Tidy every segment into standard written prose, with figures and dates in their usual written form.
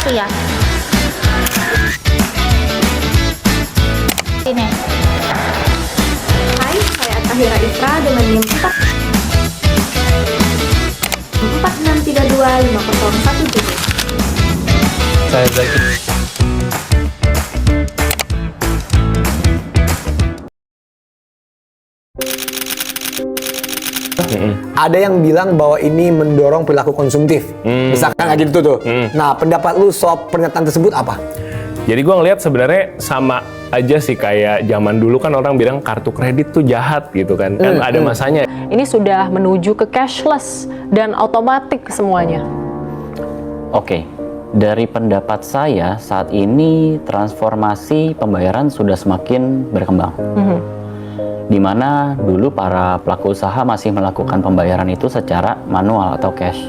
itu ya. Ini. Hai, saya Tahira Isra dengan NIM 46325017. Saya Zaki. Ada yang bilang bahwa ini mendorong perilaku konsumtif. Misalkan kayak gitu tuh. Nah, pendapat lu soal pernyataan tersebut apa? Jadi gue ngeliat sebenarnya sama aja sih kayak zaman dulu kan orang bilang kartu kredit tuh jahat gitu kan. Kan ada masanya. Ini sudah menuju ke cashless dan otomatis semuanya. Oke, dari pendapat saya saat ini transformasi pembayaran sudah semakin berkembang. Di mana dulu para pelaku usaha masih melakukan pembayaran itu secara manual atau cash.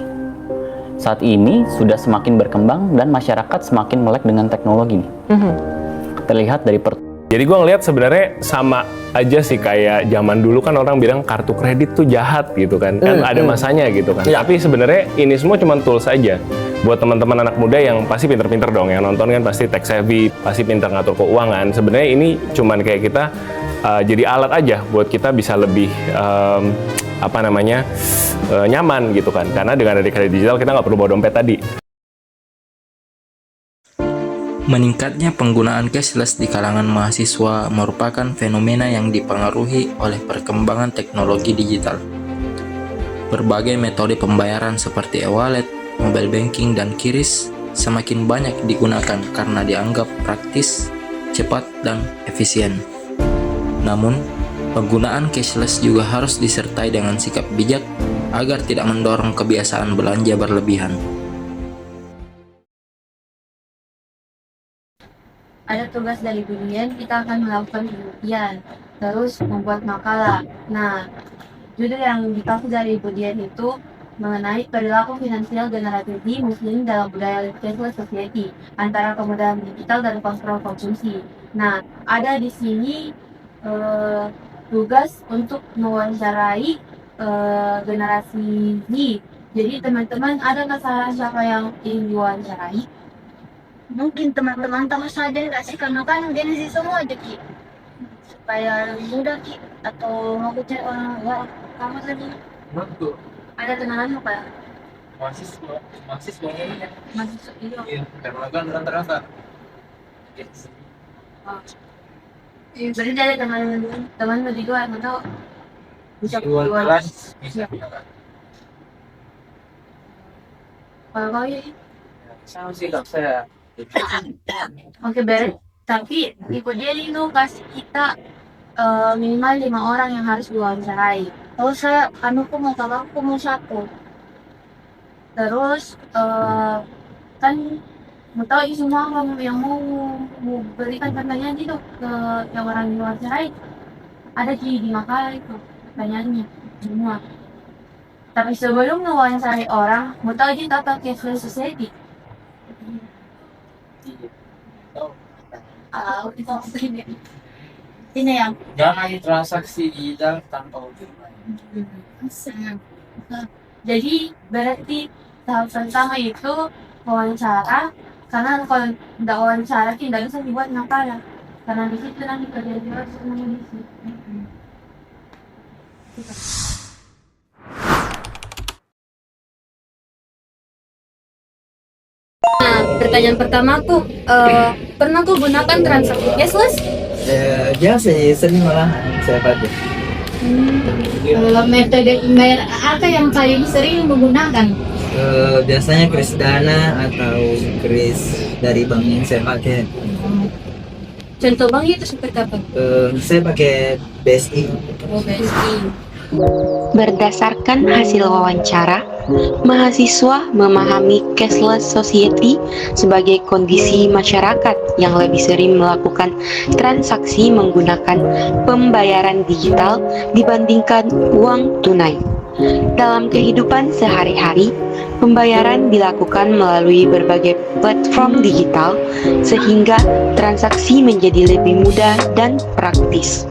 Saat ini sudah semakin berkembang dan masyarakat semakin melek dengan teknologi nih. Terlihat dari Jadi gue ngeliat sebenarnya sama aja sih kayak zaman dulu kan orang bilang kartu kredit tuh jahat gitu kan. Kan ada masanya gitu kan. Ya. Tapi sebenarnya ini semua cuma tools aja. Buat teman-teman anak muda yang pasti pinter-pinter dong, yang nonton kan pasti tech savvy, pasti pinter ngatur keuangan. Sebenarnya ini cuman kayak kita jadi alat aja buat kita bisa lebih nyaman gitu kan. Karena dengan ada kredit digital kita nggak perlu bawa dompet tadi. Meningkatnya penggunaan cashless di kalangan mahasiswa merupakan fenomena yang dipengaruhi oleh perkembangan teknologi digital. Berbagai metode pembayaran seperti e-wallet, mobile banking, dan QRIS semakin banyak digunakan karena dianggap praktis, cepat, dan efisien. Namun, penggunaan cashless juga harus disertai dengan sikap bijak agar tidak mendorong kebiasaan belanja berlebihan. Ada tugas dari Budian, kita akan melakukan penelitian, terus membuat makalah. Nah, judul yang dikasih dari Budian itu mengenai perilaku finansial generatif di Muslim dalam budaya cashless society, antara kemudahan digital dan kontrol konsumsi. Nah, ada di sini tugas untuk mewawancarai generasi Z. Jadi teman-teman, ada nggak salah siapa yang ingin diwawancarai? Mungkin teman-teman tahu saja nggak sih, karena kan Genesis semua aja Ki, supaya mudah Ki, atau mau cari orang kamu tadi Ada kenalan apa ya? mahasiswa ini ya. Masih iya. Iya, karena kan rata-rata. Berarti ada teman berdua yang tahu bisa Dua berdua. kelas bisa. Kalau kau ya? Sama sih kak saya. Oke, beres. Tapi ibu dia itu kasih kita minimal 5 orang yang harus diwawancarai. oh saya kalau aku mau satu. Terus kan mau tahu semua orang yang mau berikan pertanyaan itu ke yang orang diwawancarai, ada di makalah itu pertanyaannya semua. Tapi sebelum mewawancarai orang, mau tahu aja apa cashless society? Ini yang Jangan transaksi digital tanpa OTP. Jadi berarti tahap pertama itu wawancara, karena kalau tidak wawancara tidak bisa dibuat makalah, karena di situ nanti kerja harus menulis. Nah, pertanyaan pertama aku, pernah tuh gunakan transaksi cashless? Ya sih, sering malah saya pakai. kalau metode pembayaran apa yang paling sering menggunakan? Biasanya kris Dana atau kris dari bank yang saya pakai. Contoh bank itu seperti apa? Saya pakai BSI. Oh, BSI. Berdasarkan hasil wawancara, mahasiswa memahami cashless society sebagai kondisi masyarakat yang lebih sering melakukan transaksi menggunakan pembayaran digital dibandingkan uang tunai. Dalam kehidupan sehari-hari, pembayaran dilakukan melalui berbagai platform digital sehingga transaksi menjadi lebih mudah dan praktis.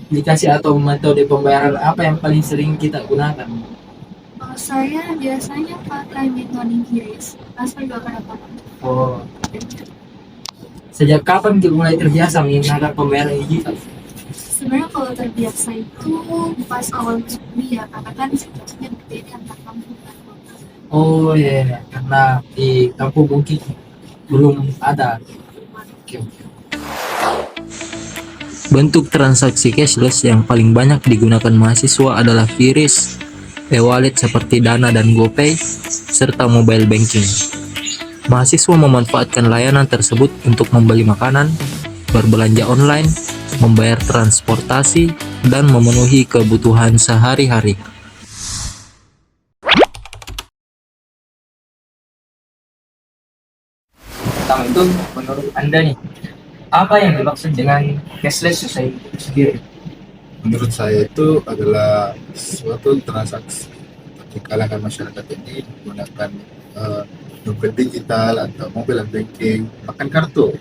aplikasi atau metode pembayaran apa yang paling sering kita gunakan? Saya biasanya pakai metode QRIS, transfer juga pada Oh, sejak kapan kita mulai terbiasa menggunakan pembayaran digital? Sebenarnya kalau terbiasa itu pas awal masuk kuliah, karena kan situasinya berbeda antara kampung dan kota. Oh ya, karena di kampung mungkin belum ada. Oke. Bentuk transaksi cashless yang paling banyak digunakan mahasiswa adalah QRIS, e-wallet seperti Dana dan GoPay, serta mobile banking. Mahasiswa memanfaatkan layanan tersebut untuk membeli makanan, berbelanja online, membayar transportasi, dan memenuhi kebutuhan sehari-hari. Pertama itu, menurut Anda nih, apa yang dimaksud dengan cashless society itu sendiri? Menurut saya itu adalah suatu transaksi di kalangan masyarakat ini menggunakan dompet digital atau mobile banking, bahkan kartu.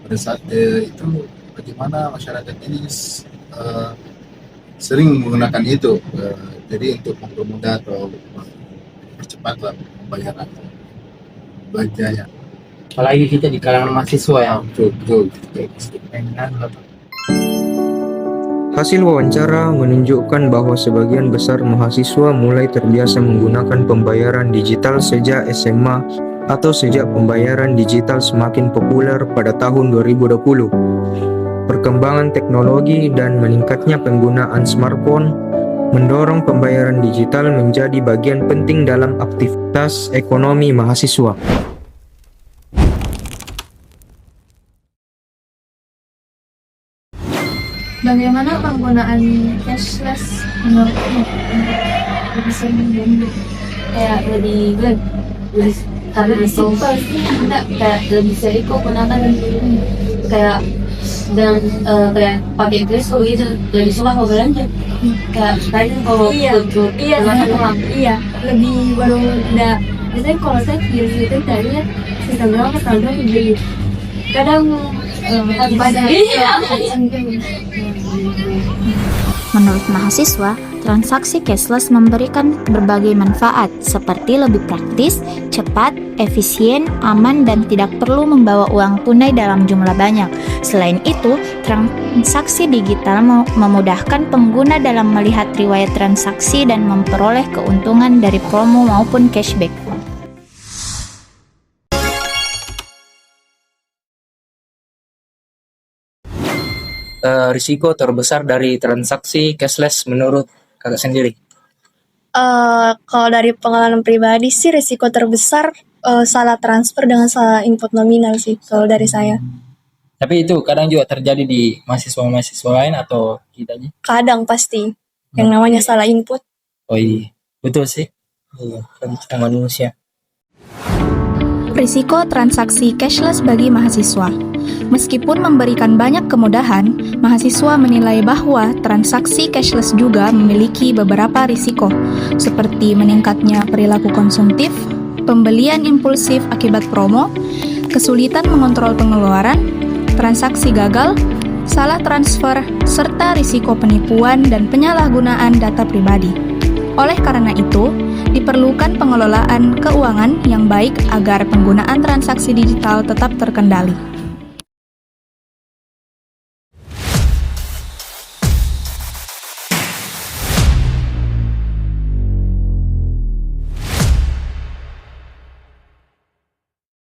Pada saat itu bagaimana masyarakat ini sering menggunakan itu, jadi untuk mempermudah atau mempercepatlah pembayaran belanjanya. Apalagi kita di kalangan mahasiswa ya. Betul. Hasil wawancara menunjukkan bahwa sebagian besar mahasiswa mulai terbiasa menggunakan pembayaran digital sejak SMA atau sejak pembayaran digital semakin populer pada tahun 2020. Perkembangan teknologi dan meningkatnya penggunaan smartphone mendorong pembayaran digital menjadi bagian penting dalam aktivitas ekonomi mahasiswa. Bagaimana penggunaan cashless menurutmu lebih sering dan kayak lebih simpel sih, enggak kayak lebih sering kok gunakan kayak dan kayak pakai kris gitu lebih suka kalau belanja kayak tadi kalau Iya, lebih baru udah. Biasanya kalau saya kiri itu tadinya sistem berapa tahun beli. Kadang pada Menurut mahasiswa, transaksi cashless memberikan berbagai manfaat seperti lebih praktis, cepat, efisien, aman, dan tidak perlu membawa uang tunai dalam jumlah banyak. Selain itu, transaksi digital memudahkan pengguna dalam melihat riwayat transaksi dan memperoleh keuntungan dari promo maupun cashback. Risiko terbesar dari transaksi cashless menurut kakak sendiri? Kalau dari pengalaman pribadi sih risiko terbesar salah transfer dengan salah input nominal sih kalau dari saya. Tapi itu kadang juga terjadi di mahasiswa-mahasiswa lain atau kita aja? Kadang pasti yang namanya salah input. Oh iya, betul sih. Iya, kan kita manusia. Risiko transaksi cashless bagi mahasiswa. Meskipun memberikan banyak kemudahan, mahasiswa menilai bahwa transaksi cashless juga memiliki beberapa risiko, seperti meningkatnya perilaku konsumtif, pembelian impulsif akibat promo, kesulitan mengontrol pengeluaran, transaksi gagal, salah transfer, serta risiko penipuan dan penyalahgunaan data pribadi. Oleh karena itu, diperlukan pengelolaan keuangan yang baik agar penggunaan transaksi digital tetap terkendali.